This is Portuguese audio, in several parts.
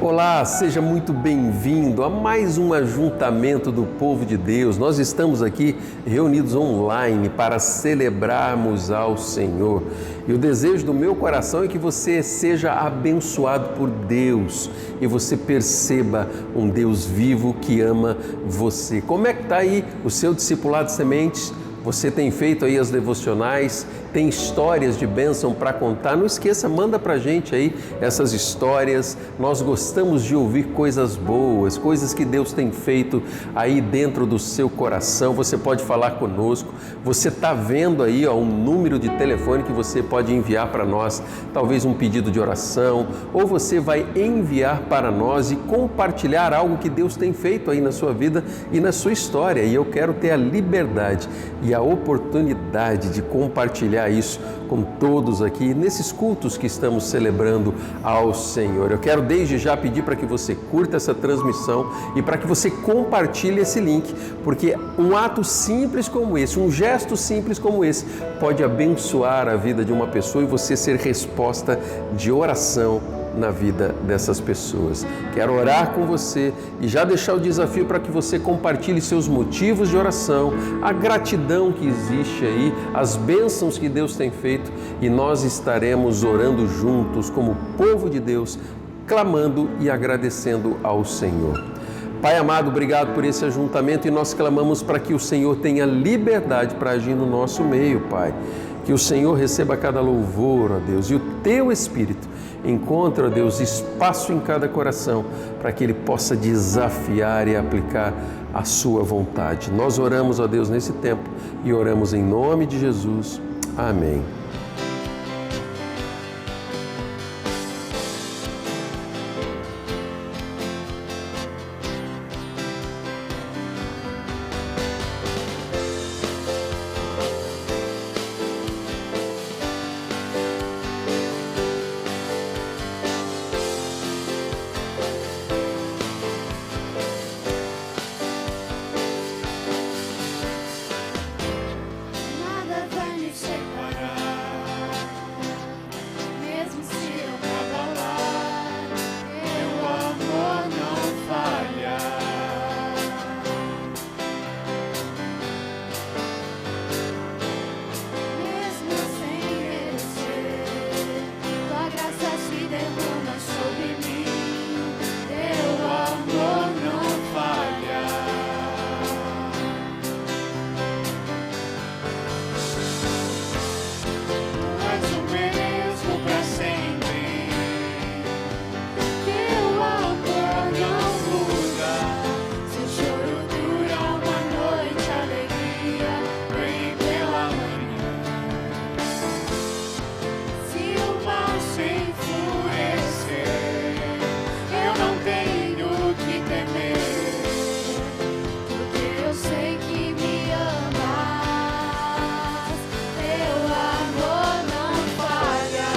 Olá, seja muito bem-vindo a mais um ajuntamento do povo de Deus. Nós estamos aqui reunidos online para celebrarmos ao Senhor. E o desejo do meu coração é que você seja abençoado por Deus e você perceba um Deus vivo que ama você. Como é que está aí o seu discipulado de sementes? Você tem feito aí as devocionais, tem histórias de bênção para contar? Não esqueça, manda para a gente aí essas histórias. Nós gostamos de ouvir coisas boas, coisas que Deus tem feito aí dentro do seu coração. Você pode falar conosco. Você está vendo aí um número de telefone que você pode enviar para nós, talvez um pedido de oração, ou você vai enviar para nós e compartilhar algo que Deus tem feito aí na sua vida e na sua história. E eu quero ter a liberdade e a oportunidade de compartilhar isso com todos aqui nesses cultos que estamos celebrando ao Senhor. Eu quero desde já pedir para que você curta essa transmissão e para que você compartilhe esse link, porque um ato simples como esse, um gesto simples como esse, pode abençoar a vida de uma pessoa e você ser resposta de oração na vida dessas pessoas. Quero orar com você e já deixar o desafio para que você compartilhe seus motivos de oração, a gratidão que existe aí, as bênçãos que Deus tem feito, e nós estaremos orando juntos como povo de Deus, clamando e agradecendo ao Senhor. Pai amado, obrigado por esse ajuntamento e nós clamamos para que o Senhor tenha liberdade para agir no nosso meio, Pai. Que o Senhor receba cada louvor, ó Deus, e o Teu Espírito Encontra, ó Deus, espaço em cada coração para que ele possa desafiar e aplicar a sua vontade. Nós oramos, ó Deus, nesse tempo e oramos em nome de Jesus. Amém. Nada vai me separar, mesmo se eu me abalar, teu amor não falha. Mesmo sem merecer, tua graça se derrama sobre mim, teu amor não falha. És o mesmo pra sempre, teu amor não muda. Seu choro dura uma noite, alegria vem pela manhã. Se o mal se enfurecer, eu não tenho que temer, porque eu sei que me amas. Teu amor não falha.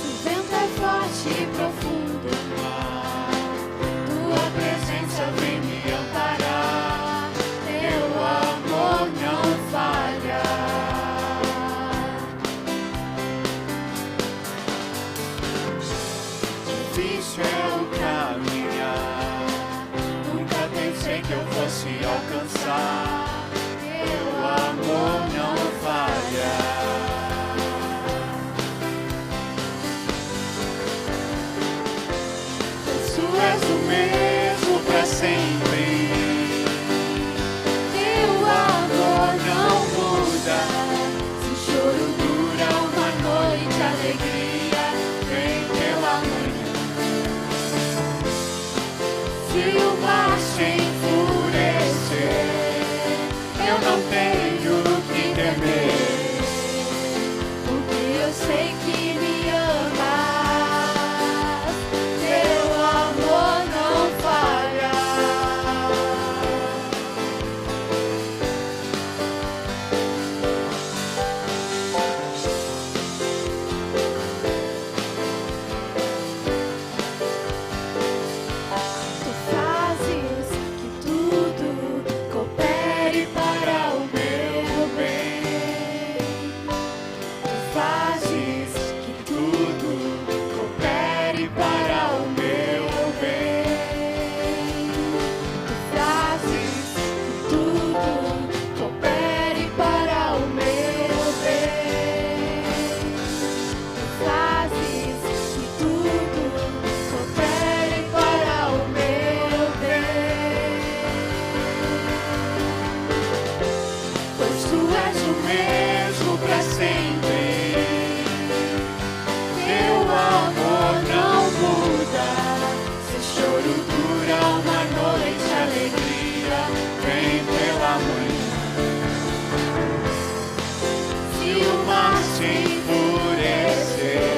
Se o vento é forte e profundo o mar, tua presença vem me amparar. Teu amor não falha. Difícil é o caminhar, nunca pensei que eu fosse alcançar. Teu amor não falha. Tu és o mesmo pra sempre, teu amor não muda. Se o choro dura uma noite, alegria vem pela manhã. Se o mar se enfurecer, eu não tenho que temer, porque eu sei que me amas. Teu amor não falha. Tu fazes que tudo coopere para o meu bem. Tu fazes que tudo coopere para o meu bem. Tu fazes que tudo coopere para o meu bem. Tu fazes que tudo coopere para o meu bem. Pois tu és o mesmo pra sempre, teu amor não muda. Seu choro dura uma noite, alegria vem pela manhã. Se o mar se enfurecer,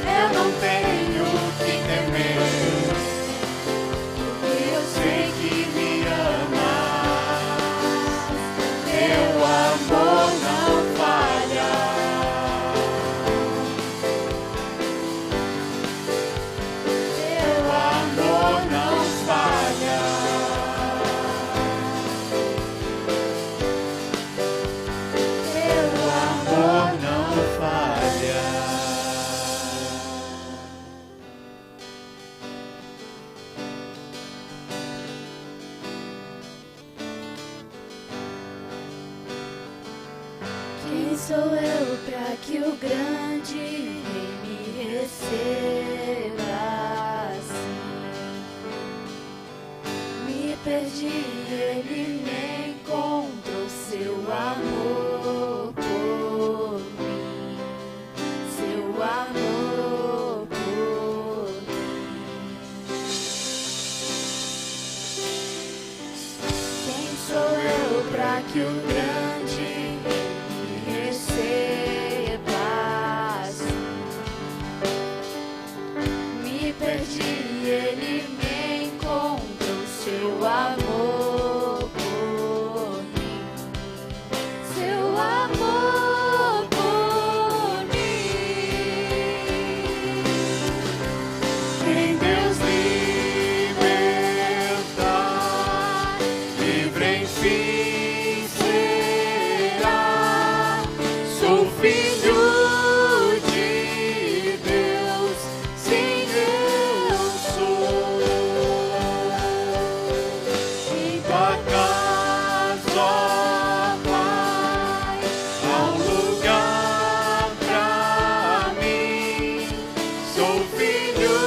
eu não tenho que temer, porque eu sei que me amas. Teu amor não falha. Teu amor não falha. Teu amor não falha. Quem sou eu pra que o grande rei me receba assim. Me perdi, ele me encontrou, seu amor por mim, seu amor por mim. Quem sou eu pra que o grande me receba assim? Me perdi, ele me encontrou, seu amor por mim, seu amor por mim. Quem Deus libertar, livre enfim será. Sou filho de Deus, sim, eu sou. Em tua casa, ó Pai, há um lugar pra mim. Sou filho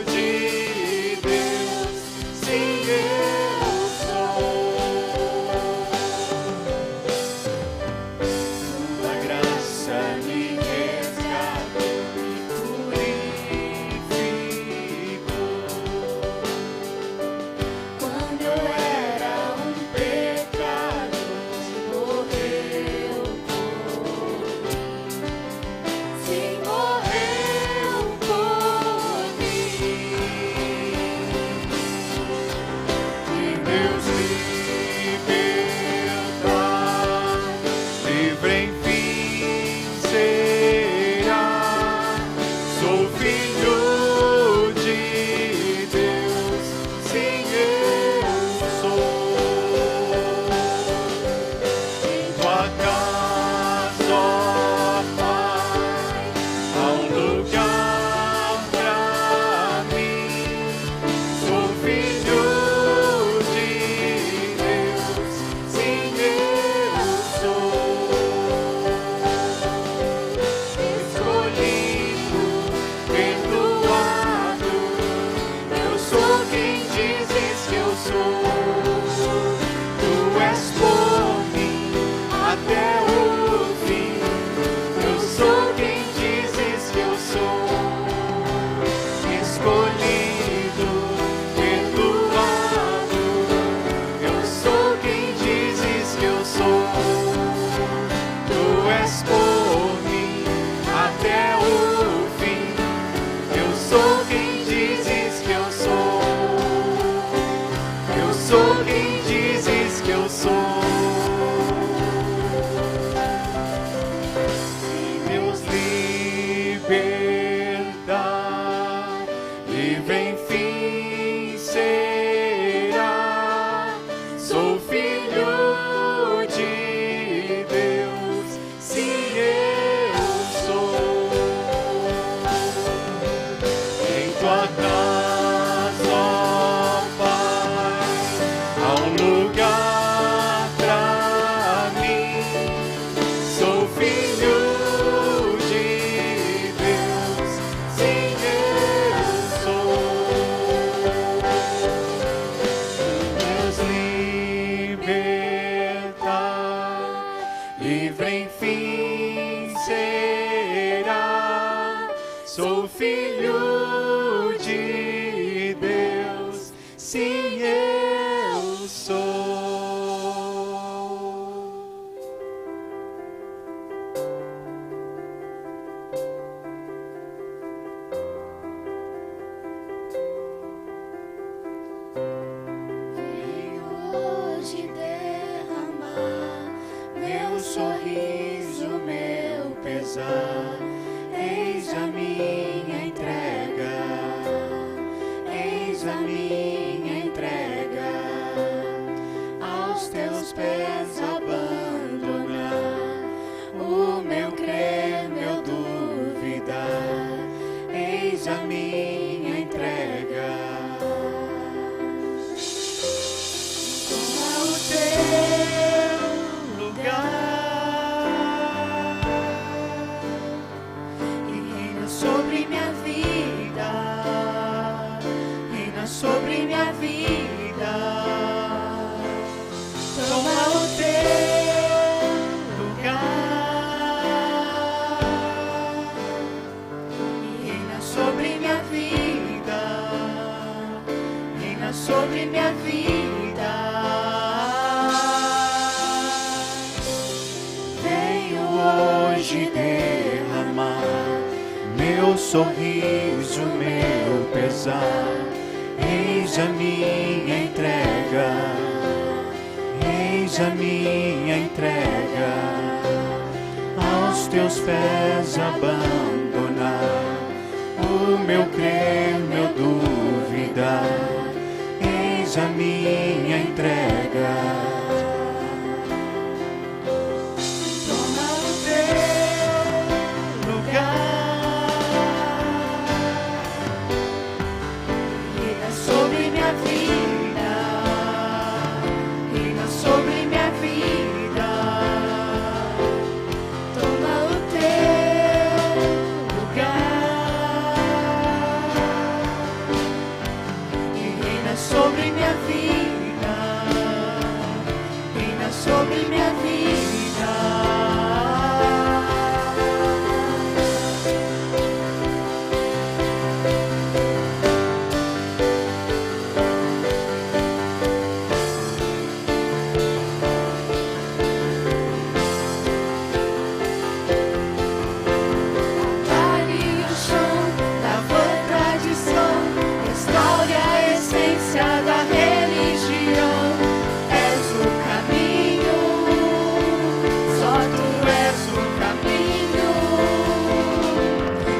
de Deus, sim, eu sou. Tua graça me resgatou e purificou. Quando eu era um pecador, morreu por mim. Sim, morreu por mim. E Deus libertar, livre enfim será. Sou filho de Deus, sim, eu sou. Em tua casa, ó Pai, há um lugar pra mim. Sou filho de Deus, sim, eu sou. Escolhido, perdoado, eu sou quem dizes que eu sou. Tu és por mim até o fim. Eu sou quem dizes que eu sou. Escolhido, perdoado, eu sou quem dizes que eu sou. Tu és por mim até o fim. Eu sou quem dizes que eu sou. Eu sou quem dizes que eu sou. Em Deus libertar, livre enfim será. Sou filho de Deus, sim, eu sou. Em tua casa, ó Pai, há um lugar pra mim. Sou filho de Deus, sim, eu sou. Deus libertar, livre enfim será. Sou filho de Deus, sim, eu sou. Venho hoje derramar meu sorriso, meu pesar. Eis a minha entrega, eis a minha entrega. Aos teus pés abandonar o meu crer, meu duvidar. Eis a minha entrega. Toma o teu lugar. sobre minha vida. Toma o teu lugar e reina sobre minha vida, reina sobre minha vida. Venho hoje derramar meu sorriso, meu pesar. Eis a minha entrega, eis a minha entrega, aos teus pés abandonar o meu crer, meu duvidar. Eis a minha entrega. Toma o teu lugar, reina sobre minha vida, reina sobre minha vida. Toma o teu lugar e reina sobre minha vida, reina sobre minha vida. Vale o chão da boa tradição, restaure a essência da religião. És o caminho, só tu és o caminho.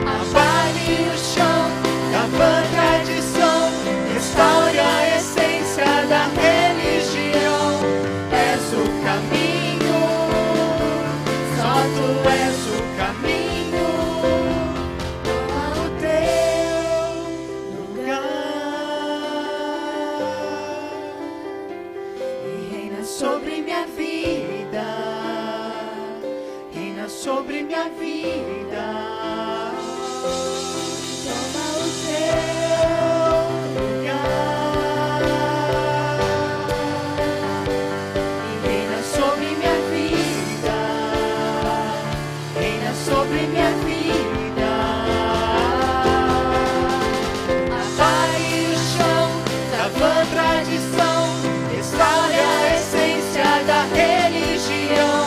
Abale o chão da boa tradição, restaure a essência da religião. És o caminho, só tu és o caminho. Toma o teu lugar e reina sobre minha vida, reina sobre minha vida. Toma o teu lugar e reina sobre minha vida, reina sobre minha vida. Abale o chão da vã tradição, restaure a essência da religião.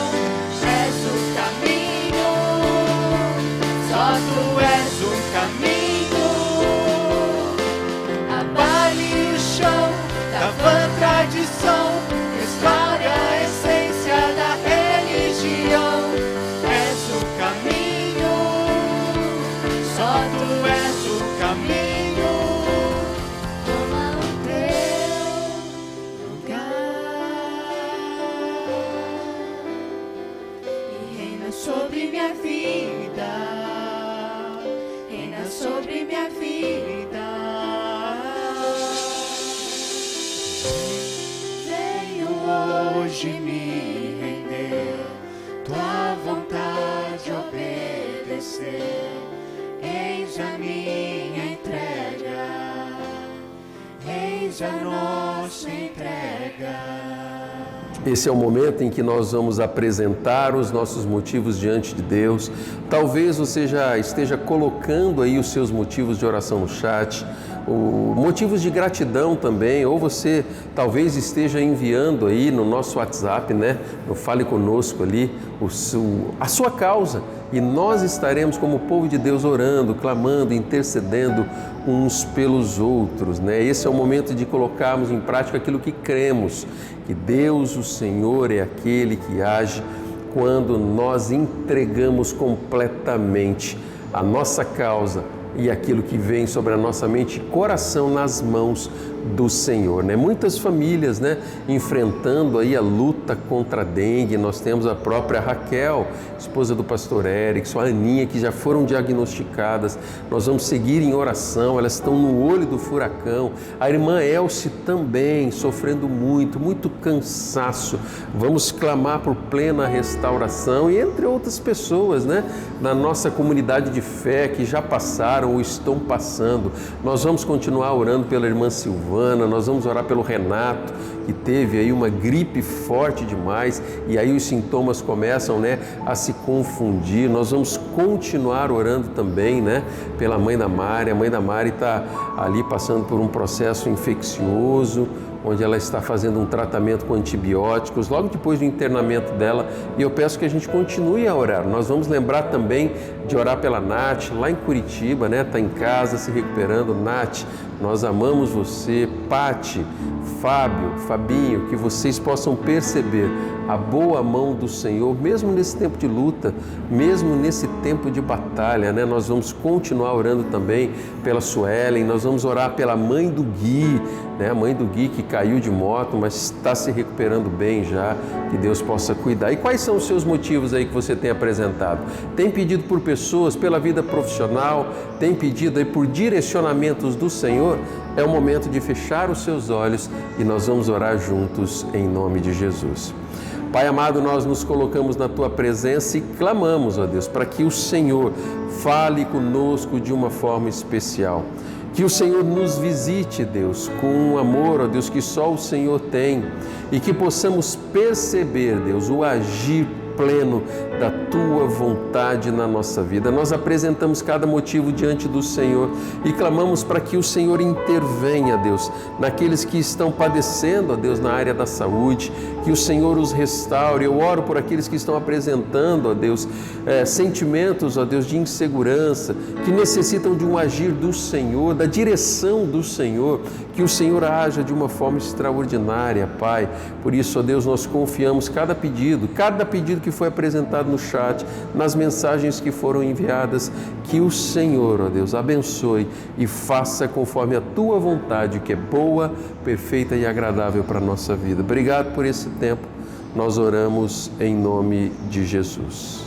És o caminho, só tu és o caminho. Abale o chão da vã tradição, restaure a essência da religião. És o caminho, só tu és o caminho. Toma o teu lugar e reina sobre minha vida, reina sobre minha vida. Venho hoje me render, tua vontade obedecer. Eis a minha entrega, eis a nossa entrega. Esse é o momento em que nós vamos apresentar os nossos motivos diante de Deus. Talvez você já esteja colocando aí os seus motivos de oração no chat, motivos de gratidão também, ou você talvez esteja enviando aí no nosso WhatsApp, né? No Fale Conosco ali, a sua causa. E nós estaremos como povo de Deus orando, clamando, intercedendo uns pelos outros, né? Esse é o momento de colocarmos em prática aquilo que cremos, que Deus, o Senhor, é aquele que age quando nós entregamos completamente a nossa causa e aquilo que vem sobre a nossa mente e coração nas mãos do Senhor, né? Muitas famílias, né, enfrentando aí a luta contra a dengue. Nós temos a própria Raquel, esposa do pastor Erickson, a Aninha, que já foram diagnosticadas. Nós vamos seguir em oração, elas estão no olho do furacão. A irmã Elce também sofrendo muito cansaço. Vamos clamar por plena restauração, e entre outras pessoas, né, na nossa comunidade de fé que já passaram ou estão passando. Nós vamos continuar orando pela irmã Silvana, nós vamos orar pelo Renato, que teve aí uma gripe forte demais, e aí os sintomas começam, né, a se confundir. Nós vamos continuar orando também, né, pela mãe da Mari. A mãe da Mari está ali passando por um processo infeccioso, onde ela está fazendo um tratamento com antibióticos, logo depois do internamento dela, e eu peço que a gente continue a orar. Nós vamos lembrar também de orar pela Nath, lá em Curitiba, né? Está em casa, se recuperando. Nath, nós amamos você. Pati, Fábio, Fabinho, que vocês possam perceber a boa mão do Senhor, mesmo nesse tempo de luta, mesmo nesse tempo de batalha, né? Nós vamos continuar orando também pela Suelen, nós vamos orar pela mãe do Gui, né? A mãe do Gui que caiu de moto, mas está se recuperando bem já, que Deus possa cuidar. E quais são os seus motivos aí que você tem apresentado? Tem pedido por pessoas, pela vida profissional, tem pedido aí por direcionamentos do Senhor? É o momento de fechar os seus olhos e nós vamos orar juntos em nome de Jesus. Pai amado, nós nos colocamos na Tua presença e clamamos, ó Deus, para que o Senhor fale conosco de uma forma especial. Que o Senhor nos visite, Deus, com um amor, ó Deus, que só o Senhor tem, e que possamos perceber, Deus, o agir pleno da Tua vontade na nossa vida. Nós apresentamos cada motivo diante do Senhor e clamamos para que o Senhor intervenha, Deus, naqueles que estão padecendo, ó Deus, na área da saúde, que o Senhor os restaure. Eu oro por aqueles que estão apresentando, ó Deus, sentimentos, ó Deus, de insegurança, que necessitam de um agir do Senhor, da direção do Senhor, que o Senhor haja de uma forma extraordinária, Pai. Por isso, ó Deus, nós confiamos cada pedido que foi apresentado no chat, nas mensagens que foram enviadas, que o Senhor, ó Deus, abençoe e faça conforme a Tua vontade, que é boa, perfeita e agradável para a nossa vida. Obrigado por esse tempo, nós oramos em nome de Jesus.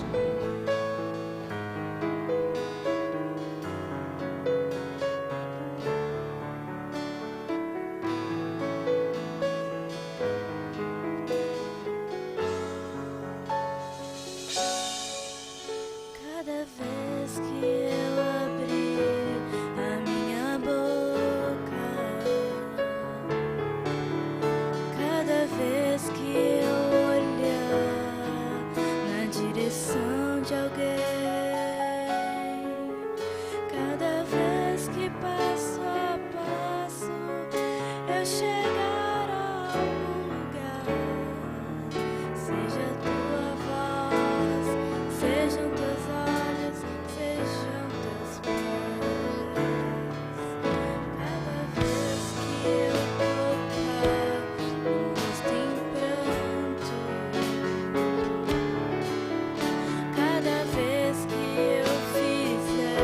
Cada vez que eu abrir a minha boca, cada vez que eu olhar na direção de alguém, cada vez que passo a passo eu chegar a algum lugar, seja a Tua voz, sejam Teus olhos, sejam Teus pés. Cada vez que eu tocar no rosto em pranto, cada vez que eu fizer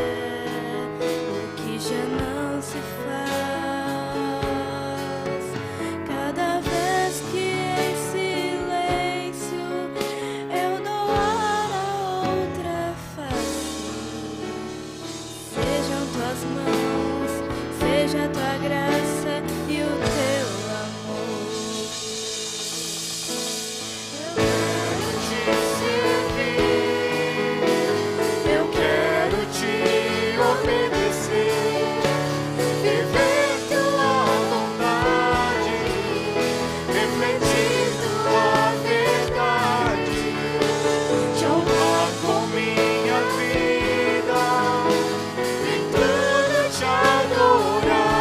o que já não se faz, cada vez que em silêncio eu dou ar a outra face, sejam Tuas mãos, seja a Tua graça e o Teu amor. Eu quero te obedecer, viver Tua vontade, refletir Tua verdade, te honrar com minha vida, em tudo te adorar.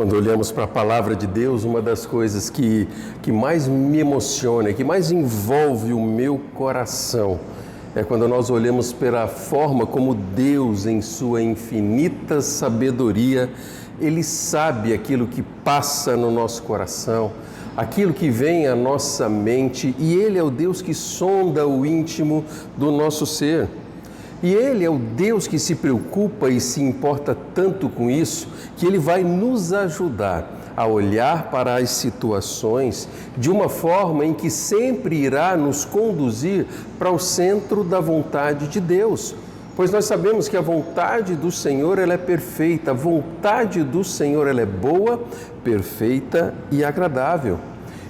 Quando olhamos para a palavra de Deus, uma das coisas que mais me emociona, que mais envolve o meu coração, é quando nós olhamos pela forma como Deus, em sua infinita sabedoria, Ele sabe aquilo que passa no nosso coração, aquilo que vem à nossa mente, e Ele é o Deus que sonda o íntimo do nosso ser. E Ele é o Deus que se preocupa e se importa tanto com isso, que Ele vai nos ajudar a olhar para as situações de uma forma em que sempre irá nos conduzir para o centro da vontade de Deus. Pois nós sabemos que a vontade do Senhor ela é perfeita, a vontade do Senhor ela é boa, perfeita e agradável.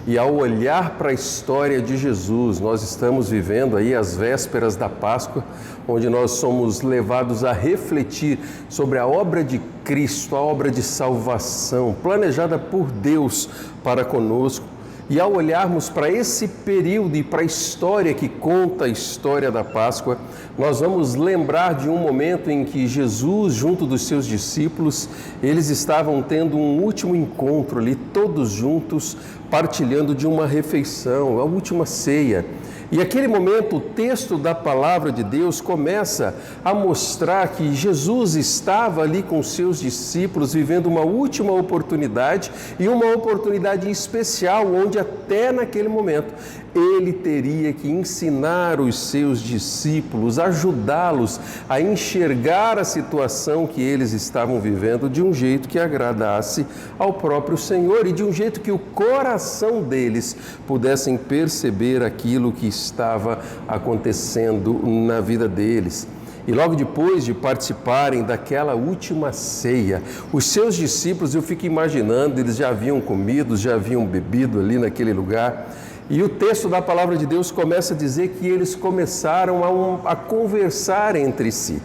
E ao olhar para a história de Jesus, nós estamos vivendo aí as vésperas da Páscoa, onde nós somos levados a refletir sobre a obra de Cristo, a obra de salvação, planejada por Deus para conosco. E ao olharmos para esse período e para a história que conta a história da Páscoa, nós vamos lembrar de um momento em que Jesus, junto dos seus discípulos, eles estavam tendo um último encontro ali, todos juntos, partilhando de uma refeição, a última ceia. E aquele momento, o texto da palavra de Deus começa a mostrar que Jesus estava ali com seus discípulos vivendo uma última oportunidade e uma oportunidade especial, onde até naquele momento ele teria que ensinar os seus discípulos, ajudá-los a enxergar a situação que eles estavam vivendo de um jeito que agradasse ao próprio Senhor e de um jeito que o coração deles pudessem perceber aquilo que estava acontecendo na vida deles. E logo depois de participarem daquela última ceia, os seus discípulos, eu fico imaginando, eles já haviam comido, já haviam bebido ali naquele lugar. E o texto da palavra de Deus começa a dizer que eles começaram a conversar entre si.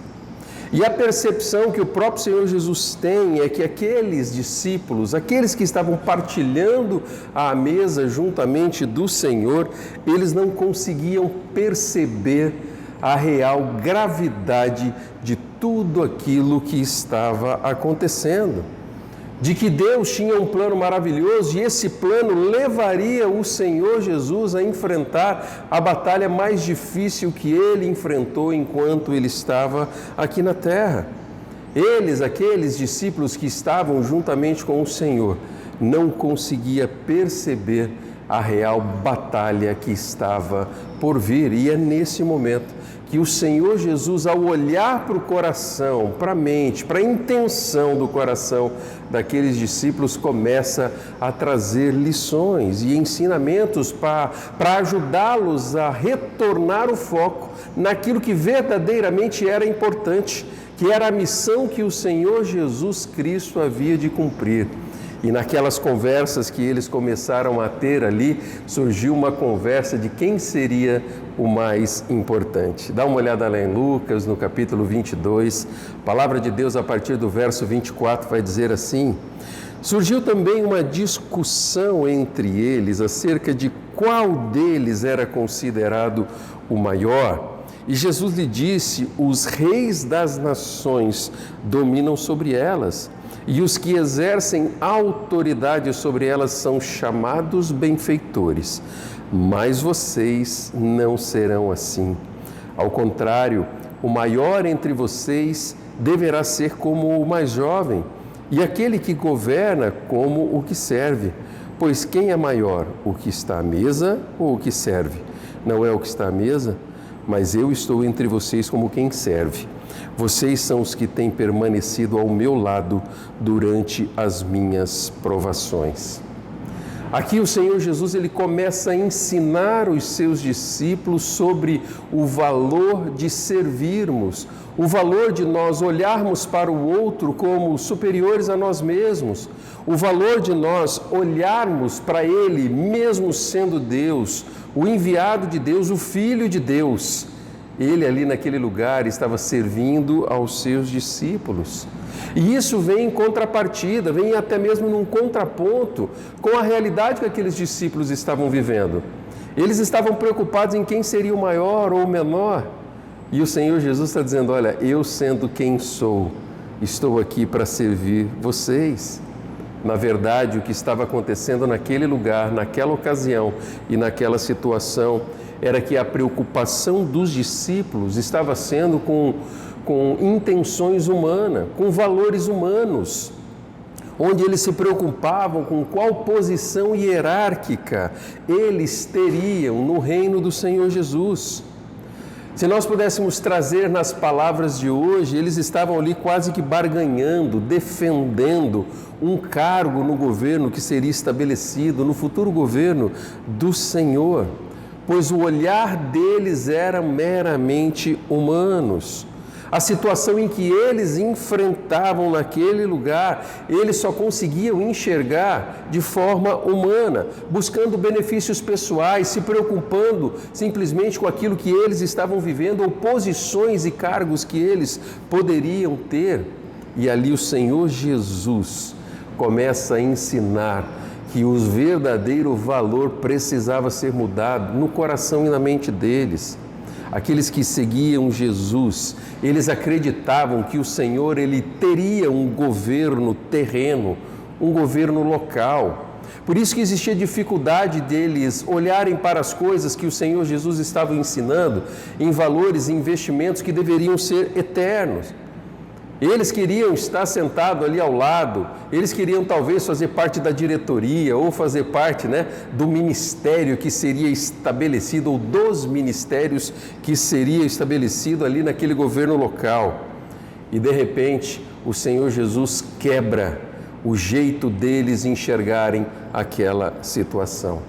E a percepção que o próprio Senhor Jesus tem é que aqueles discípulos, aqueles que estavam partilhando a mesa juntamente do Senhor, eles não conseguiam perceber a real gravidade de tudo aquilo que estava acontecendo. De que Deus tinha um plano maravilhoso e esse plano levaria o Senhor Jesus a enfrentar a batalha mais difícil que ele enfrentou enquanto ele estava aqui na terra. Eles, aqueles discípulos que estavam juntamente com o Senhor, não conseguiam perceber a real batalha que estava por vir. E é nesse momento que o Senhor Jesus, ao olhar para o coração, para a mente, para a intenção do coração daqueles discípulos, começa a trazer lições e ensinamentos para ajudá-los a retornar o foco naquilo que verdadeiramente era importante, que era a missão que o Senhor Jesus Cristo havia de cumprir. E naquelas conversas que eles começaram a ter ali, surgiu uma conversa de quem seria o mais importante. Dá uma olhada lá em Lucas, no capítulo 22, a palavra de Deus a partir do verso 24 vai dizer assim: surgiu também uma discussão entre eles acerca de qual deles era considerado o maior. E Jesus lhe disse: os reis das nações dominam sobre elas, e os que exercem autoridade sobre elas são chamados benfeitores. Mas vocês não serão assim. Ao contrário, o maior entre vocês deverá ser como o mais jovem, e aquele que governa como o que serve. Pois quem é maior, o que está à mesa ou o que serve? Não é o que está à mesa, mas eu estou entre vocês como quem serve. Vocês são os que têm permanecido ao meu lado durante as minhas provações. Aqui o Senhor Jesus ele começa a ensinar os seus discípulos sobre o valor de servirmos, o valor de nós olharmos para o outro como superiores a nós mesmos, o valor de nós olharmos para Ele, mesmo sendo Deus, o enviado de Deus, o Filho de Deus. Ele ali naquele lugar estava servindo aos seus discípulos. E isso vem em contrapartida, vem até mesmo num contraponto com a realidade que aqueles discípulos estavam vivendo. Eles estavam preocupados em quem seria o maior ou o menor. E o Senhor Jesus está dizendo: olha, eu sendo quem sou, estou aqui para servir vocês. Na verdade, o que estava acontecendo naquele lugar, naquela ocasião e naquela situação, era que a preocupação dos discípulos estava sendo com intenções humanas, com valores humanos, onde eles se preocupavam com qual posição hierárquica eles teriam no reino do Senhor Jesus. Se nós pudéssemos trazer nas palavras de hoje, eles estavam ali quase que barganhando, defendendo um cargo no governo que seria estabelecido no futuro governo do Senhor, pois o olhar deles era meramente humanos. A situação em que eles enfrentavam naquele lugar, eles só conseguiam enxergar de forma humana, buscando benefícios pessoais, se preocupando simplesmente com aquilo que eles estavam vivendo ou posições e cargos que eles poderiam ter. E ali o Senhor Jesus começa a ensinar que o verdadeiro valor precisava ser mudado no coração e na mente deles. Aqueles que seguiam Jesus, eles acreditavam que o Senhor ele teria um governo terreno, um governo local. Por isso que existia dificuldade deles olharem para as coisas que o Senhor Jesus estava ensinando em valores e investimentos que deveriam ser eternos. Eles queriam estar sentados ali ao lado, eles queriam talvez fazer parte da diretoria ou fazer parte, do ministério que seria estabelecido ou dos ministérios que seria estabelecido ali naquele governo local. E de repente o Senhor Jesus quebra o jeito deles enxergarem aquela situação.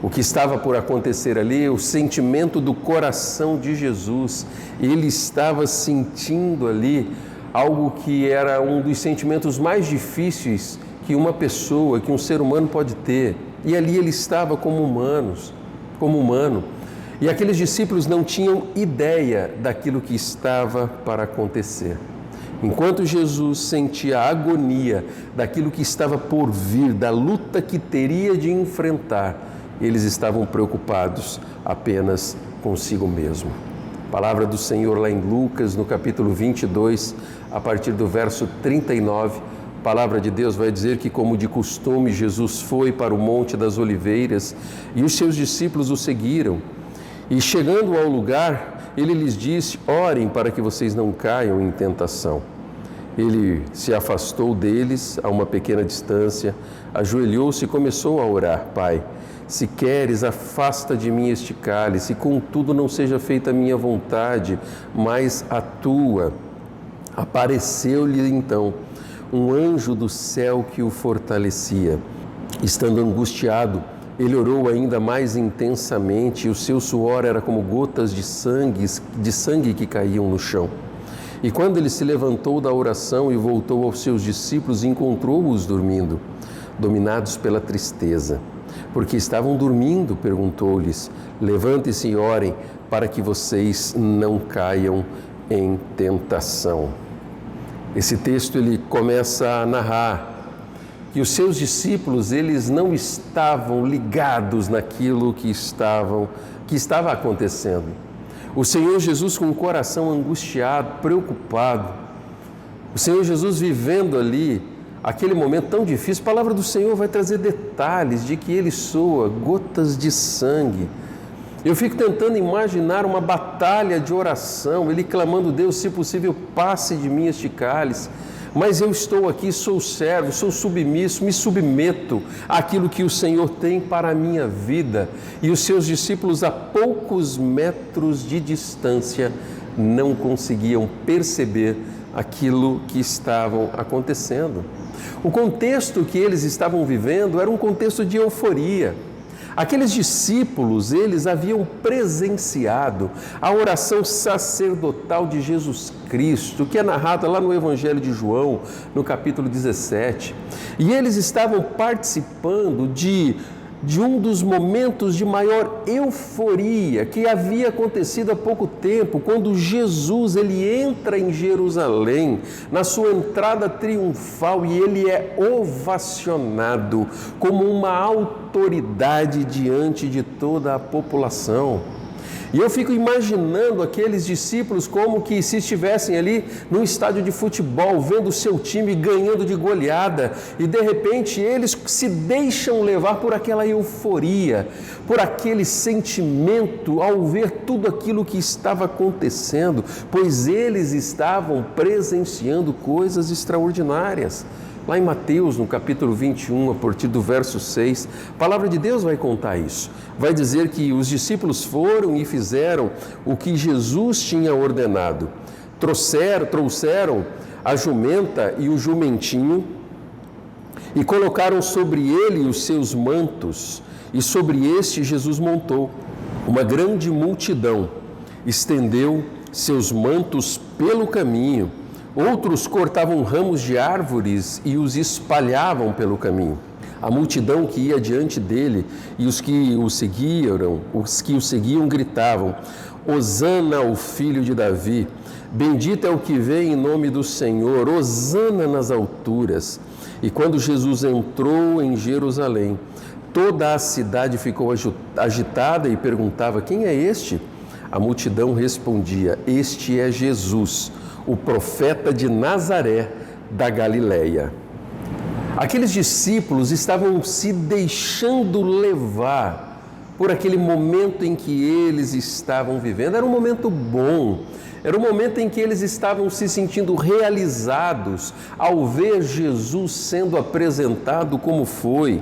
O que estava por acontecer ali, o sentimento do coração de Jesus, ele estava sentindo ali algo que era um dos sentimentos mais difíceis que uma pessoa, que um ser humano pode ter. E ali ele estava como humano. E aqueles discípulos não tinham ideia daquilo que estava para acontecer. Enquanto Jesus sentia a agonia daquilo que estava por vir, da luta que teria de enfrentar, eles estavam preocupados apenas consigo mesmo. Palavra do Senhor lá em Lucas, no capítulo 22, a partir do verso 39, a palavra de Deus vai dizer que, como de costume, Jesus foi para o Monte das Oliveiras e os seus discípulos o seguiram. E chegando ao lugar, ele lhes disse: orem para que vocês não caiam em tentação. Ele se afastou deles a uma pequena distância, ajoelhou-se e começou a orar: Pai, se queres, afasta de mim este cálice, contudo não seja feita a minha vontade, mas a tua. Apareceu-lhe então um anjo do céu que o fortalecia. Estando angustiado, ele orou ainda mais intensamente, e o seu suor era como gotas de sangue que caíam no chão. E quando ele se levantou da oração e voltou aos seus discípulos, encontrou-os dormindo, dominados pela tristeza. Porque estavam dormindo, perguntou-lhes: levantem-se e orem para que vocês não caiam em tentação. Esse texto ele começa a narrar que os seus discípulos eles não estavam ligados naquilo que estava acontecendo. O Senhor Jesus com o coração angustiado, preocupado, o Senhor Jesus vivendo ali aquele momento tão difícil. A palavra do Senhor vai trazer detalhes de que ele soa gotas de sangue. Eu fico tentando imaginar uma batalha de oração, ele clamando: Deus, se possível, passe de mim este cálice, mas eu estou aqui, sou servo, sou submisso, me submeto àquilo que o Senhor tem para a minha vida. E os seus discípulos, a poucos metros de distância, não conseguiam perceber aquilo que estavam acontecendo. O contexto que eles estavam vivendo era um contexto de euforia. Aqueles discípulos, eles haviam presenciado a oração sacerdotal de Jesus Cristo, que é narrada lá no Evangelho de João, no capítulo 17. E eles estavam participando de um dos momentos de maior euforia que havia acontecido há pouco tempo, quando Jesus ele entra em Jerusalém, na sua entrada triunfal, e ele é ovacionado como uma autoridade diante de toda a população. E eu fico imaginando aqueles discípulos como que se estivessem ali num estádio de futebol, vendo o seu time ganhando de goleada, e de repente eles se deixam levar por aquela euforia, por aquele sentimento ao ver tudo aquilo que estava acontecendo, pois eles estavam presenciando coisas extraordinárias. Lá em Mateus, no capítulo 21, a partir do verso 6, a palavra de Deus vai contar isso. Vai dizer que os discípulos foram e fizeram o que Jesus tinha ordenado. Trouxeram a jumenta e o jumentinho e colocaram sobre ele os seus mantos, e sobre este Jesus montou. Uma grande multidão estendeu seus mantos pelo caminho. Outros cortavam ramos de árvores e os espalhavam pelo caminho. A multidão que ia diante dele e os que o seguiam gritavam: Hosana ao filho de Davi, bendito é o que vem em nome do Senhor, Hosana nas alturas. E quando Jesus entrou em Jerusalém, toda a cidade ficou agitada e perguntava: quem é este? A multidão respondia: este é Jesus, o profeta de Nazaré da Galileia. Aqueles discípulos estavam se deixando levar por aquele momento em que eles estavam vivendo. Era um momento bom, era um momento em que eles estavam se sentindo realizados ao ver Jesus sendo apresentado como foi.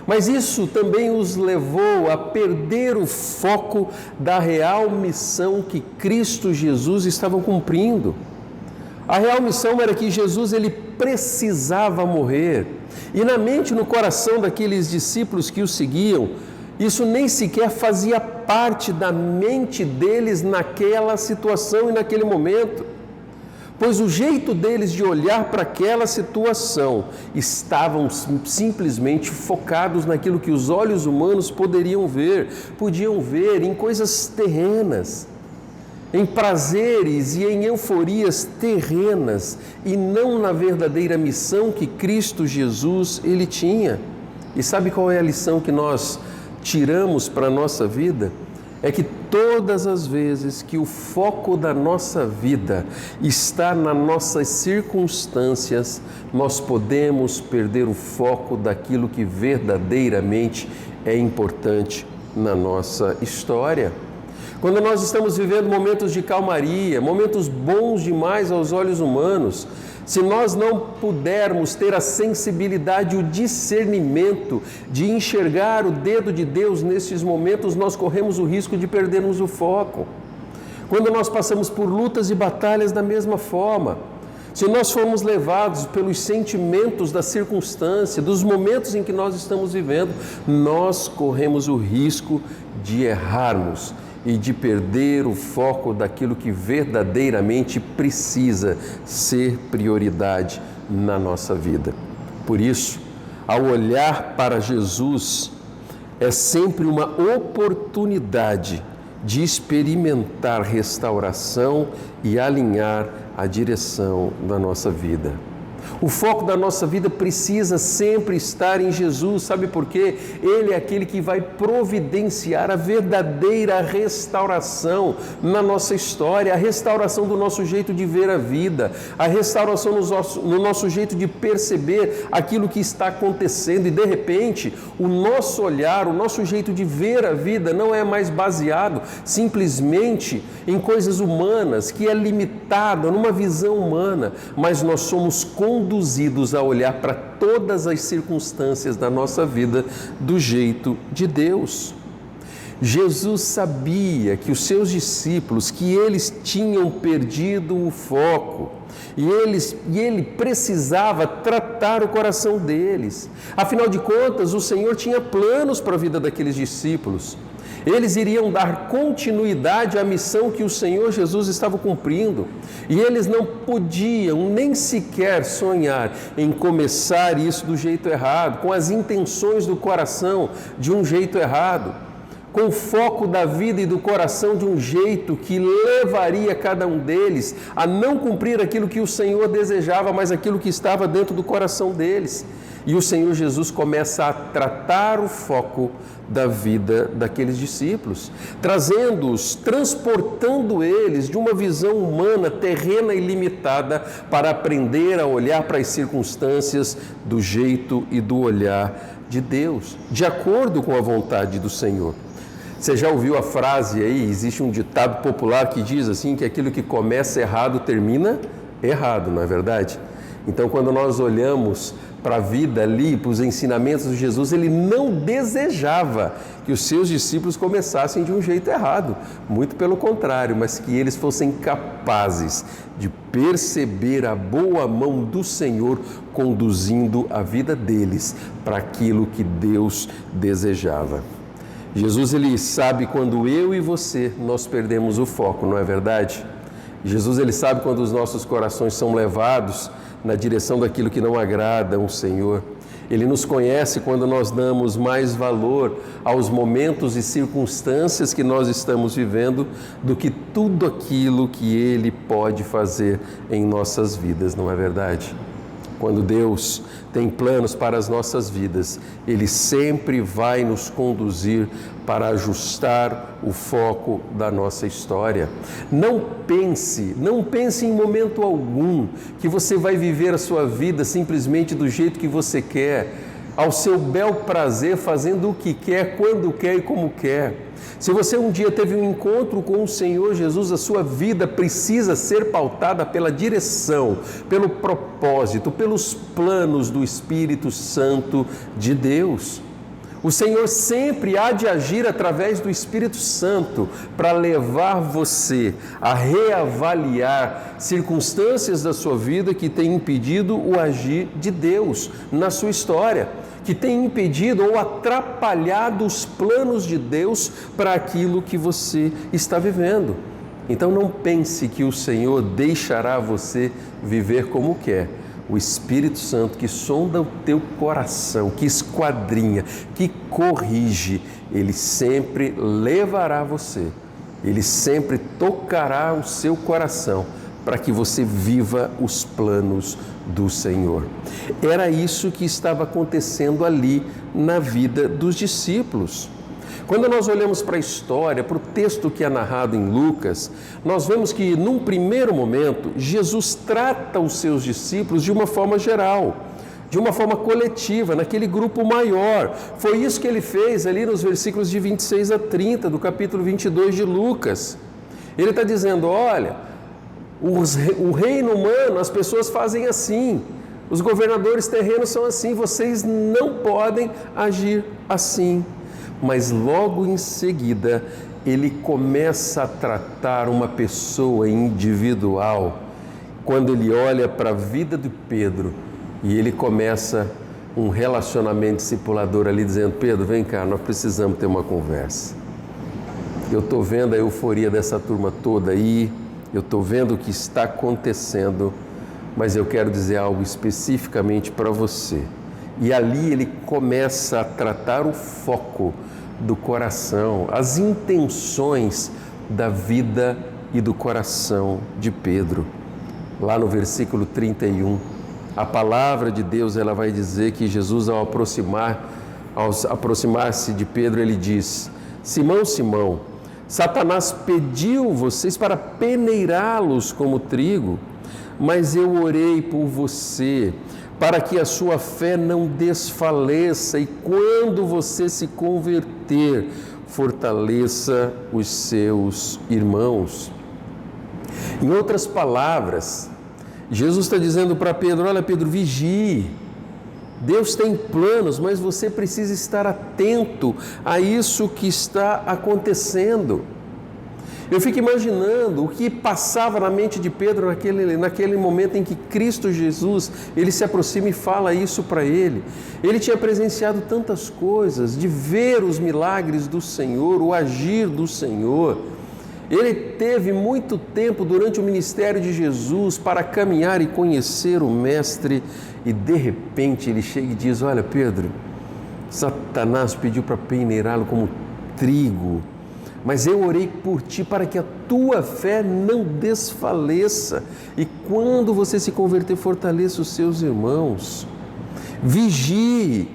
Mas isso também os levou a perder o foco da real missão que Cristo Jesus estava cumprindo. A real missão era que Jesus ele precisava morrer. E na mente e no coração daqueles discípulos que o seguiam, isso nem sequer fazia parte da mente deles naquela situação e naquele momento. Pois o jeito deles de olhar para aquela situação estavam simplesmente focados naquilo que os olhos humanos podiam ver em coisas terrenas, em prazeres e em euforias terrenas, e não na verdadeira missão que Cristo Jesus ele tinha. E sabe qual é a lição que nós tiramos para a nossa vida? É que todas as vezes que o foco da nossa vida está nas nossas circunstâncias, nós podemos perder o foco daquilo que verdadeiramente é importante na nossa história. Quando nós estamos vivendo momentos de calmaria, momentos bons demais aos olhos humanos, se nós não pudermos ter a sensibilidade e o discernimento de enxergar o dedo de Deus nesses momentos, nós corremos o risco de perdermos o foco. Quando nós passamos por lutas e batalhas da mesma forma, se nós formos levados pelos sentimentos da circunstância, dos momentos em que nós estamos vivendo, nós corremos o risco de errarmos e de perder o foco daquilo que verdadeiramente precisa ser prioridade na nossa vida. Por isso, ao olhar para Jesus, é sempre uma oportunidade de experimentar restauração e alinhar a direção da nossa vida. O foco da nossa vida precisa sempre estar em Jesus, sabe por quê? Ele é aquele que vai providenciar a verdadeira restauração na nossa história, a restauração do nosso jeito de ver a vida, a restauração no nosso jeito de perceber aquilo que está acontecendo e, de repente, o nosso olhar, o nosso jeito de ver a vida não é mais baseado simplesmente em coisas humanas, que é limitado numa visão humana, mas nós somos conduzidos a olhar para todas as circunstâncias da nossa vida do jeito de Deus. Jesus sabia que os seus discípulos, que eles tinham perdido o foco e ele precisava tratar o coração deles. Afinal de contas, o Senhor tinha planos para a vida daqueles discípulos. Eles iriam dar continuidade à missão que o Senhor Jesus estava cumprindo. E eles não podiam nem sequer sonhar em começar isso do jeito errado, com as intenções do coração de um jeito errado, com o foco da vida e do coração de um jeito que levaria cada um deles a não cumprir aquilo que o Senhor desejava, mas aquilo que estava dentro do coração deles. E o Senhor Jesus começa a tratar o foco da vida daqueles discípulos, trazendo-os, transportando eles de uma visão humana, terrena e limitada, para aprender a olhar para as circunstâncias do jeito e do olhar de Deus, de acordo com a vontade do Senhor. Você já ouviu a frase aí, existe um ditado popular que diz assim, que aquilo que começa errado termina errado, não é verdade? Então, quando nós olhamos para a vida ali, para os ensinamentos de Jesus, ele não desejava que os seus discípulos começassem de um jeito errado, muito pelo contrário, mas que eles fossem capazes de perceber a boa mão do Senhor conduzindo a vida deles para aquilo que Deus desejava. Jesus, ele sabe quando eu e você, nós perdemos o foco, não é verdade? Jesus, ele sabe quando os nossos corações são levados na direção daquilo que não agrada ao Senhor. Ele nos conhece quando nós damos mais valor aos momentos e circunstâncias que nós estamos vivendo do que tudo aquilo que Ele pode fazer em nossas vidas, não é verdade? Quando Deus tem planos para as nossas vidas, Ele sempre vai nos conduzir para ajustar o foco da nossa história. Não pense em momento algum que você vai viver a sua vida simplesmente do jeito que você quer, ao seu bel prazer, fazendo o que quer, quando quer e como quer. Se você um dia teve um encontro com o Senhor Jesus, a sua vida precisa ser pautada pela direção, pelo propósito, pelos planos do Espírito Santo de Deus. O Senhor sempre há de agir através do Espírito Santo para levar você a reavaliar circunstâncias da sua vida que têm impedido o agir de Deus na sua história, que têm impedido ou atrapalhado os planos de Deus para aquilo que você está vivendo. Então não pense que o Senhor deixará você viver como quer. O Espírito Santo que sonda o teu coração, que esquadrinha, que corrige, ele sempre levará você, ele sempre tocará o seu coração para que você viva os planos do Senhor. Era isso que estava acontecendo ali na vida dos discípulos. Quando nós olhamos para a história, para o texto que é narrado em Lucas, nós vemos que, num primeiro momento, Jesus trata os seus discípulos de uma forma geral, de uma forma coletiva, naquele grupo maior. Foi isso que ele fez ali nos versículos de 26 a 30 do capítulo 22 de Lucas. Ele está dizendo, olha, o reino humano, as pessoas fazem assim, os governadores terrenos são assim, vocês não podem agir assim. Mas logo em seguida, ele começa a tratar uma pessoa individual, quando ele olha para a vida de Pedro e ele começa um relacionamento discipulador ali, dizendo, Pedro, vem cá, nós precisamos ter uma conversa. Eu estou vendo a euforia dessa turma toda aí, eu estou vendo o que está acontecendo, mas eu quero dizer algo especificamente para você. E ali ele começa a tratar o foco do coração, as intenções da vida e do coração de Pedro. Lá no versículo 31, a palavra de Deus, ela vai dizer que Jesus, ao aproximar-se de Pedro, ele diz, Simão, Simão, Satanás pediu vocês para peneirá-los como trigo, mas eu orei por você, para que a sua fé não desfaleça e quando você se converter, fortaleça os seus irmãos. Em outras palavras, Jesus está dizendo para Pedro, olha Pedro, vigie, Deus tem planos, mas você precisa estar atento a isso que está acontecendo. Eu fico imaginando o que passava na mente de Pedro naquele momento em que Cristo Jesus, ele se aproxima e fala isso para ele. Ele tinha presenciado tantas coisas, de ver os milagres do Senhor, o agir do Senhor. Ele teve muito tempo durante o ministério de Jesus para caminhar e conhecer o Mestre e de repente ele chega e diz, olha Pedro, Satanás pediu para peneirá-lo como trigo, mas eu orei por ti para que a tua fé não desfaleça e quando você se converter, fortaleça os seus irmãos. Vigie.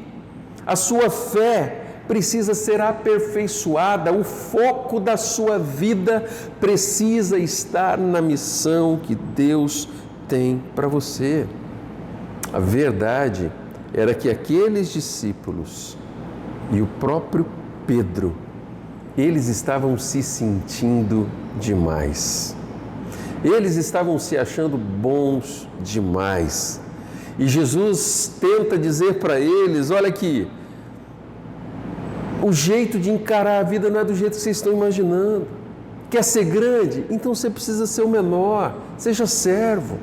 A sua fé precisa ser aperfeiçoada, o foco da sua vida precisa estar na missão que Deus tem para você. A verdade era que aqueles discípulos e o próprio Pedro, eles estavam se sentindo demais. Eles estavam se achando bons demais. E Jesus tenta dizer para eles, olha aqui, o jeito de encarar a vida não é do jeito que vocês estão imaginando. Quer ser grande? Então você precisa ser o menor, seja servo.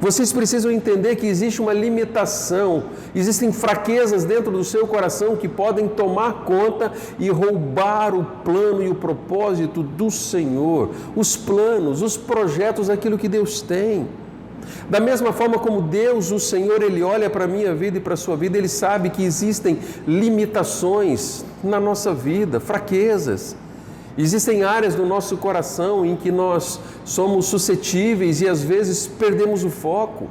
Vocês precisam entender que existe uma limitação, existem fraquezas dentro do seu coração que podem tomar conta e roubar o plano e o propósito do Senhor, os planos, os projetos, aquilo que Deus tem. Da mesma forma como Deus, o Senhor, Ele olha para a minha vida e para a sua vida, Ele sabe que existem limitações na nossa vida, fraquezas. Existem áreas do nosso coração em que nós somos suscetíveis e às vezes perdemos o foco.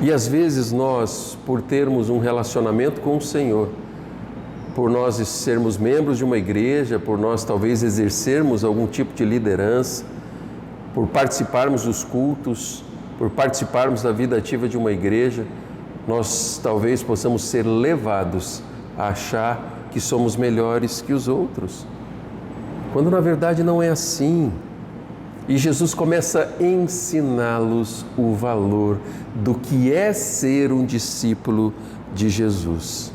E às vezes nós, por termos um relacionamento com o Senhor, por nós sermos membros de uma igreja, por nós talvez exercermos algum tipo de liderança, por participarmos dos cultos, por participarmos da vida ativa de uma igreja, nós talvez possamos ser levados a achar que somos melhores que os outros, quando na verdade não é assim. E Jesus começa a ensiná-los o valor do que é ser um discípulo de Jesus.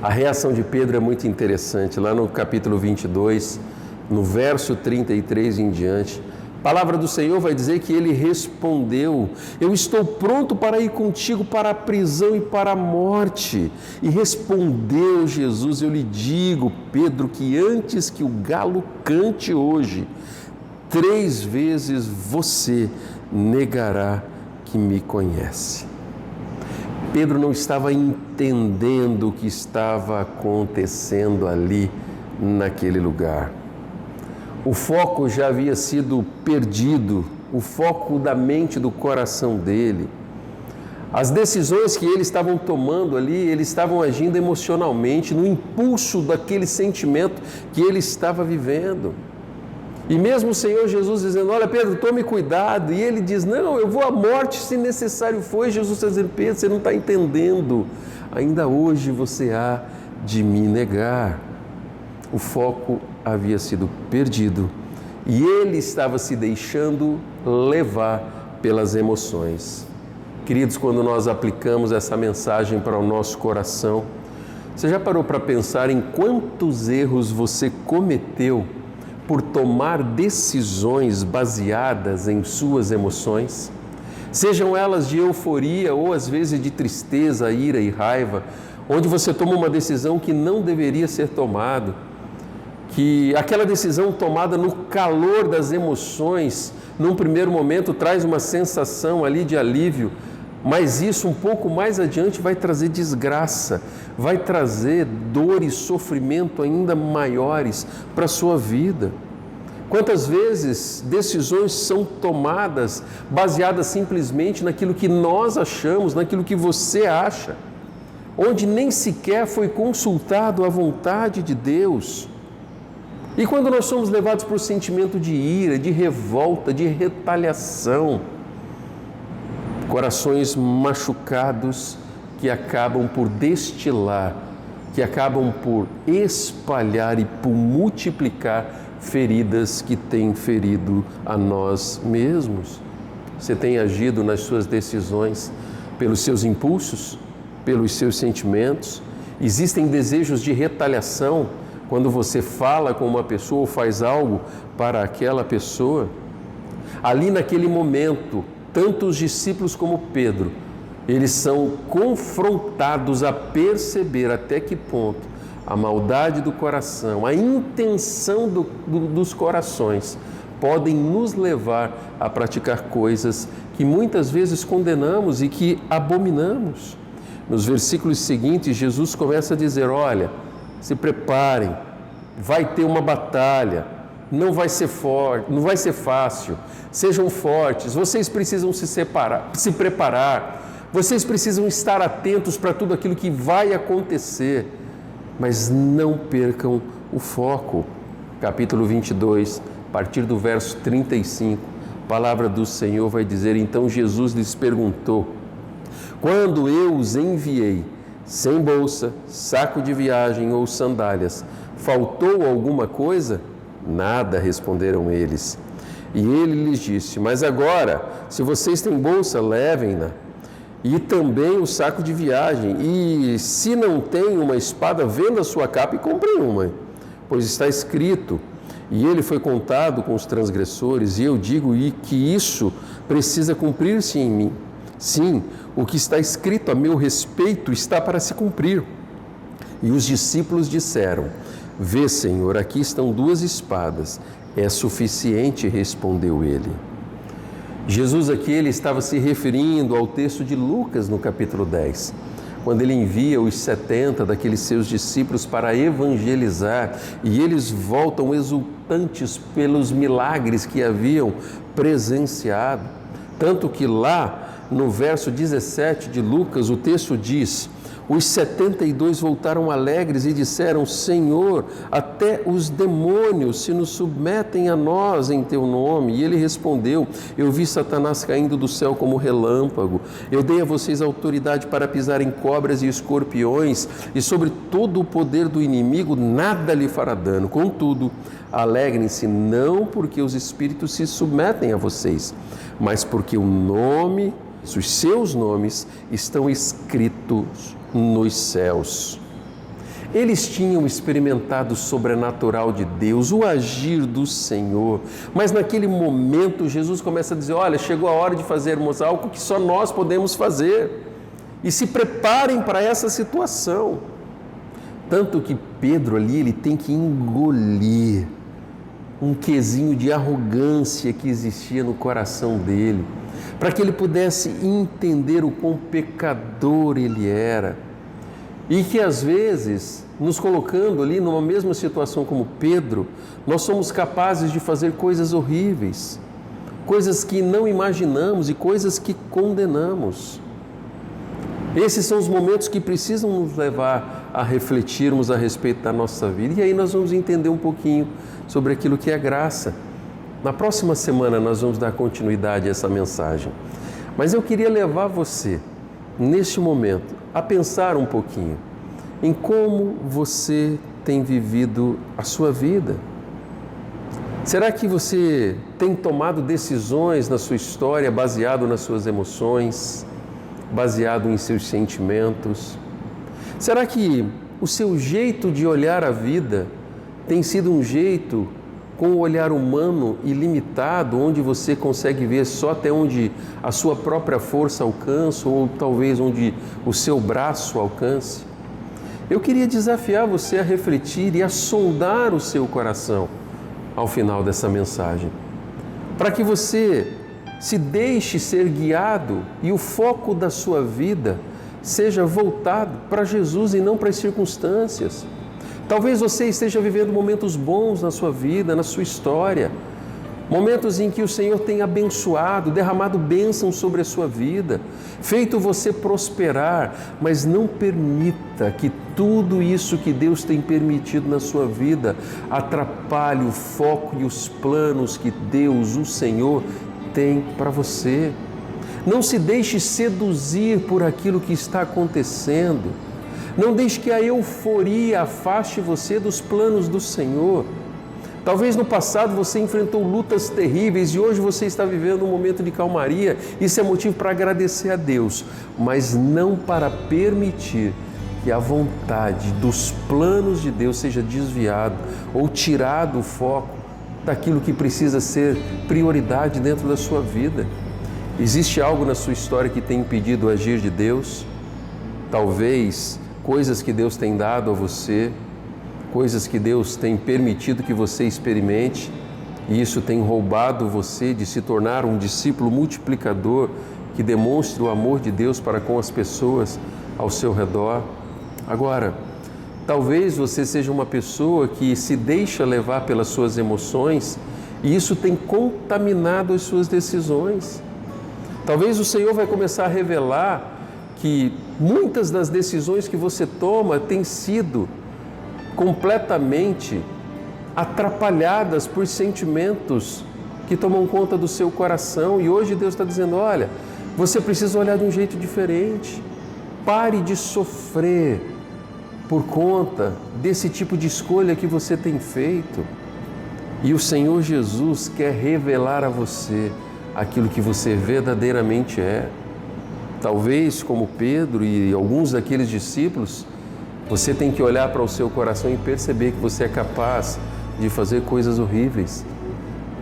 A reação de Pedro é muito interessante, lá no capítulo 22, no verso 33 em diante, a palavra do Senhor vai dizer que ele respondeu: eu estou pronto para ir contigo para a prisão e para a morte. E respondeu Jesus: eu lhe digo, Pedro, que antes que o galo cante hoje, 3 vezes você negará que me conhece. Pedro não estava entendendo o que estava acontecendo ali naquele lugar. O foco já havia sido perdido, o foco da mente, do coração dele. As decisões que eles estavam tomando ali, eles estavam agindo emocionalmente, no impulso daquele sentimento que ele estava vivendo. E mesmo o Senhor Jesus dizendo: olha, Pedro, tome cuidado. E ele diz: não, eu vou à morte se necessário for. E Jesus está dizendo: Pedro, você não está entendendo. Ainda hoje você há de me negar. O foco havia sido perdido e ele estava se deixando levar pelas emoções. Queridos, quando nós aplicamos essa mensagem para o nosso coração, você já parou para pensar em quantos erros você cometeu por tomar decisões baseadas em suas emoções? Sejam elas de euforia ou às vezes de tristeza, ira e raiva, onde você toma uma decisão que não deveria ser tomada, que aquela decisão tomada no calor das emoções, num primeiro momento traz uma sensação ali de alívio, mas isso um pouco mais adiante vai trazer desgraça, vai trazer dor e sofrimento ainda maiores para a sua vida. Quantas vezes decisões são tomadas baseadas simplesmente naquilo que nós achamos, naquilo que você acha, onde nem sequer foi consultado a vontade de Deus. E quando nós somos levados por sentimento de ira, de revolta, de retaliação, corações machucados que acabam por destilar, que acabam por espalhar e por multiplicar feridas que têm ferido a nós mesmos. Você tem agido nas suas decisões pelos seus impulsos, pelos seus sentimentos. Existem desejos de retaliação quando você fala com uma pessoa ou faz algo para aquela pessoa. Ali naquele momento, tanto os discípulos como Pedro, eles são confrontados a perceber até que ponto a maldade do coração, a intenção dos corações podem nos levar a praticar coisas que muitas vezes condenamos e que abominamos. Nos versículos seguintes, Jesus começa a dizer: olha, se preparem, vai ter uma batalha, não vai ser forte, não vai ser fácil, sejam fortes, vocês precisam se preparar, Vocês precisam estar atentos para tudo aquilo que vai acontecer, mas não percam o foco. Capítulo 22, a partir do verso 35, a palavra do Senhor vai dizer: então Jesus lhes perguntou: quando eu os enviei, sem bolsa, saco de viagem ou sandálias, faltou alguma coisa? Nada, responderam eles. E ele lhes disse: mas agora, se vocês têm bolsa, levem-na, e também o saco de viagem, e se não tem uma espada, venda a sua capa e compre uma, pois está escrito: e ele foi contado com os transgressores, e eu digo que isso precisa cumprir-se em mim. Sim, o que está escrito a meu respeito está para se cumprir. E os discípulos disseram: vê, Senhor, aqui estão 2 espadas. É suficiente, respondeu ele. Jesus aqui ele estava se referindo ao texto de Lucas no capítulo 10, quando ele envia os 70 daqueles seus discípulos para evangelizar, e eles voltam exultantes pelos milagres que haviam presenciado. Tanto que lá no verso 17 de Lucas, o texto diz: os 72 voltaram alegres e disseram: Senhor, até os demônios se nos submetem a nós em teu nome. E ele respondeu: eu vi Satanás caindo do céu como relâmpago. Eu dei a vocês autoridade para pisar em cobras e escorpiões, e sobre todo o poder do inimigo nada lhe fará dano. Contudo, alegrem-se não porque os espíritos se submetem a vocês, mas porque os seus nomes estão escritos nos céus. Eles tinham experimentado o sobrenatural de Deus, o agir do Senhor, mas naquele momento Jesus começa a dizer: olha, chegou a hora de fazermos algo que só nós podemos fazer, e se preparem para essa situação. Tanto que Pedro ali, ele tem que engolir um quesinho de arrogância que existia no coração dele, para que ele pudesse entender o quão pecador ele era, e que às vezes, nos colocando ali numa mesma situação como Pedro, nós somos capazes de fazer coisas horríveis, coisas que não imaginamos e coisas que condenamos. Esses são os momentos que precisam nos levar a refletirmos a respeito da nossa vida, e aí nós vamos entender um pouquinho sobre aquilo que é graça. Na próxima semana nós vamos dar continuidade a essa mensagem, mas eu queria levar você, neste momento, a pensar um pouquinho em como você tem vivido a sua vida. Será que você tem tomado decisões na sua história baseado nas suas emoções, baseado em seus sentimentos? Será que o seu jeito de olhar a vida tem sido um jeito com o olhar humano e limitado, onde você consegue ver só até onde a sua própria força alcança, ou talvez onde o seu braço alcance? Eu queria desafiar você a refletir e a sondar o seu coração ao final dessa mensagem, para que você se deixe ser guiado e o foco da sua vida seja voltado para Jesus e não para as circunstâncias. Talvez você esteja vivendo momentos bons na sua vida, na sua história, momentos em que o Senhor tem abençoado, derramado bênçãos sobre a sua vida, feito você prosperar, mas não permita que tudo isso que Deus tem permitido na sua vida atrapalhe o foco e os planos que Deus, o Senhor, tem para você. Não se deixe seduzir por aquilo que está acontecendo. Não deixe que a euforia afaste você dos planos do Senhor. Talvez no passado você enfrentou lutas terríveis e hoje você está vivendo um momento de calmaria. Isso é motivo para agradecer a Deus, mas não para permitir que a vontade dos planos de Deus seja desviado ou tirado o foco daquilo que precisa ser prioridade dentro da sua vida. Existe algo na sua história que tem impedido o agir de Deus? Talvez coisas que Deus tem dado a você, coisas que Deus tem permitido que você experimente, e isso tem roubado você de se tornar um discípulo multiplicador que demonstre o amor de Deus para com as pessoas ao seu redor. Agora, talvez você seja uma pessoa que se deixa levar pelas suas emoções e isso tem contaminado as suas decisões. Talvez o Senhor vai começar a revelar que muitas das decisões que você toma têm sido completamente atrapalhadas por sentimentos que tomam conta do seu coração. E hoje Deus está dizendo, olha, você precisa olhar de um jeito diferente. Pare de sofrer por conta desse tipo de escolha que você tem feito. E o Senhor Jesus quer revelar a você aquilo que você verdadeiramente é. Talvez, como Pedro e alguns daqueles discípulos, você tem que olhar para o seu coração e perceber que você é capaz de fazer coisas horríveis.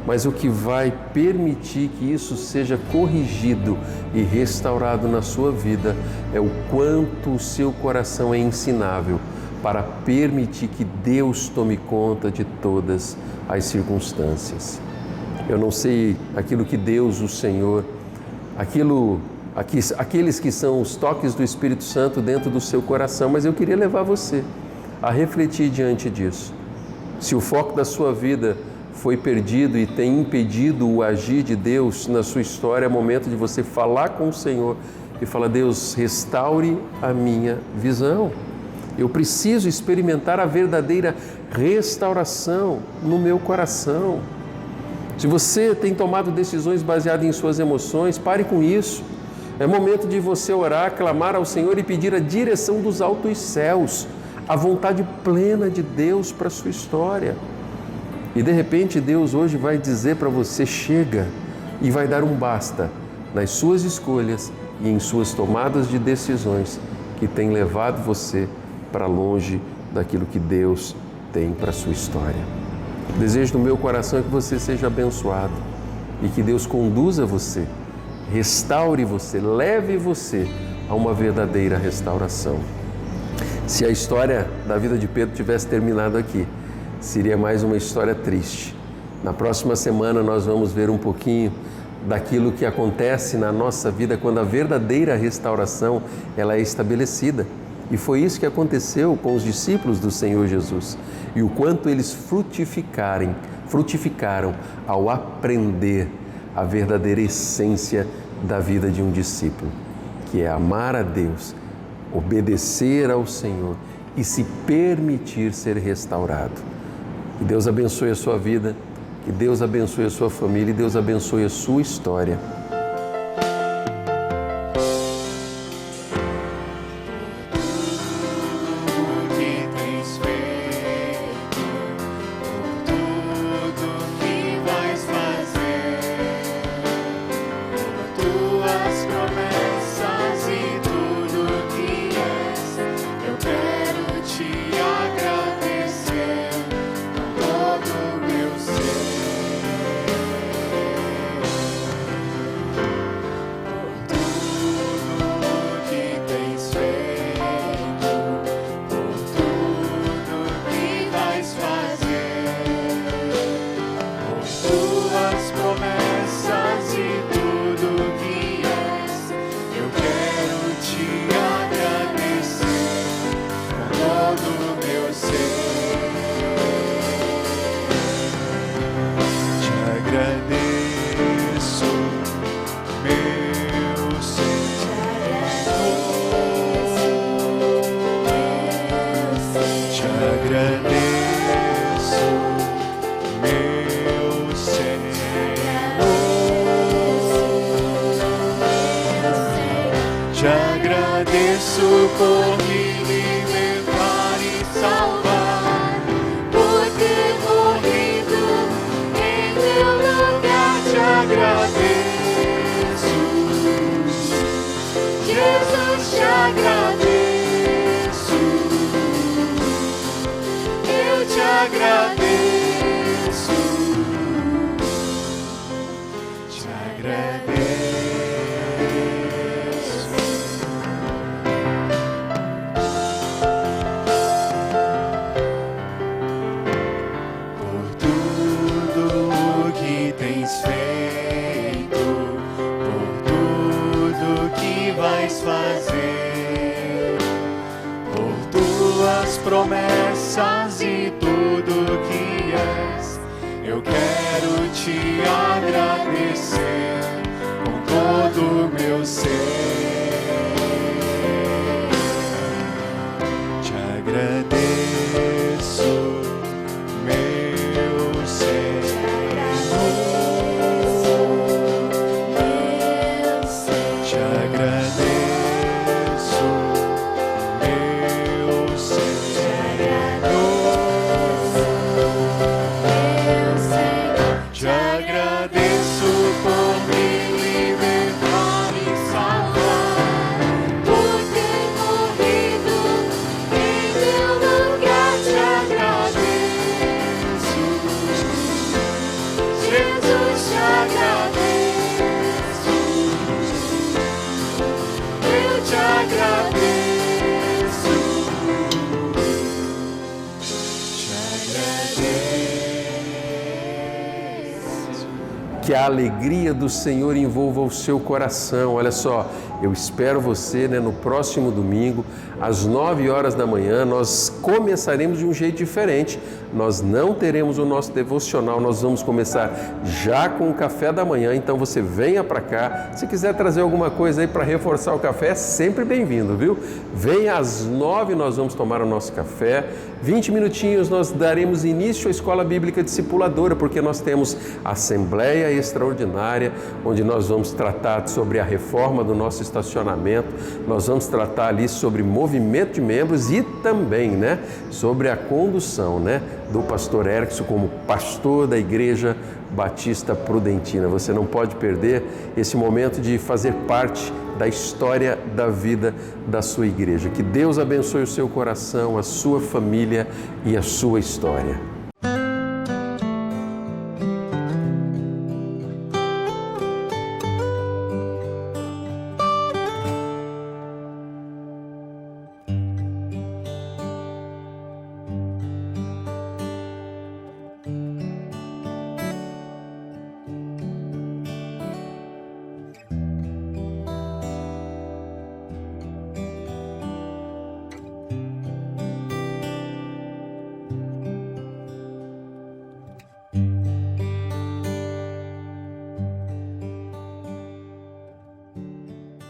Mas o que vai permitir que isso seja corrigido e restaurado na sua vida é o quanto o seu coração é ensinável para permitir que Deus tome conta de todas as circunstâncias. Eu não sei aquilo que Deus, o Senhor, aqueles que são os toques do Espírito Santo dentro do seu coração, mas eu queria levar você a refletir diante disso. Se o foco da sua vida foi perdido e tem impedido o agir de Deus na sua história, é momento de você falar com o Senhor e falar, Deus, restaure a minha visão. Eu preciso experimentar a verdadeira restauração no meu coração. Se você tem tomado decisões baseadas em suas emoções, pare com isso. É momento de você orar, clamar ao Senhor e pedir a direção dos altos céus, a vontade plena de Deus para a sua história. E de repente Deus hoje vai dizer para você, chega, e vai dar um basta nas suas escolhas e em suas tomadas de decisões que tem levado você para longe daquilo que Deus tem para a sua história. O desejo do meu coração é que você seja abençoado e que Deus conduza você, restaure você, leve você a uma verdadeira restauração. Se a história da vida de Pedro tivesse terminado aqui, seria mais uma história triste. Na próxima semana nós vamos ver um pouquinho daquilo que acontece na nossa vida quando a verdadeira restauração ela é estabelecida. E foi isso que aconteceu com os discípulos do Senhor Jesus. E o quanto eles frutificaram ao aprender a verdadeira essência da vida de um discípulo, que é amar a Deus, obedecer ao Senhor e se permitir ser restaurado. Que Deus abençoe a sua vida, que Deus abençoe a sua família e Deus abençoe a sua história. Te agradeço por me libertar e salvar, por ter morrido em meu lugar. Te agradeço, Jesus, te agradeço, eu te agradeço, te agradeço. Promessas e tudo que és, eu quero te agradecer com todo o meu ser. que a alegria do Senhor envolva o seu coração. Olha só, eu espero você, no próximo domingo, às 9 horas da manhã. Nós começaremos de um jeito diferente. Nós não teremos o nosso devocional, nós vamos começar já com o café da manhã. Então você venha para cá. Se quiser trazer alguma coisa aí para reforçar o café, é sempre bem-vindo, viu? Venha às 9, nós vamos tomar o nosso café. 20 minutinhos nós daremos início à Escola Bíblica Discipuladora, porque nós temos Assembleia Extraordinária, onde nós vamos tratar sobre a reforma do nosso estacionamento, nós vamos tratar ali sobre movimento de membros e também, sobre a condução, do pastor Erickson como pastor da Igreja Batista Prudentina. Você não pode perder esse momento de fazer parte da história da vida da sua igreja. Que Deus abençoe o seu coração, a sua família e a sua história.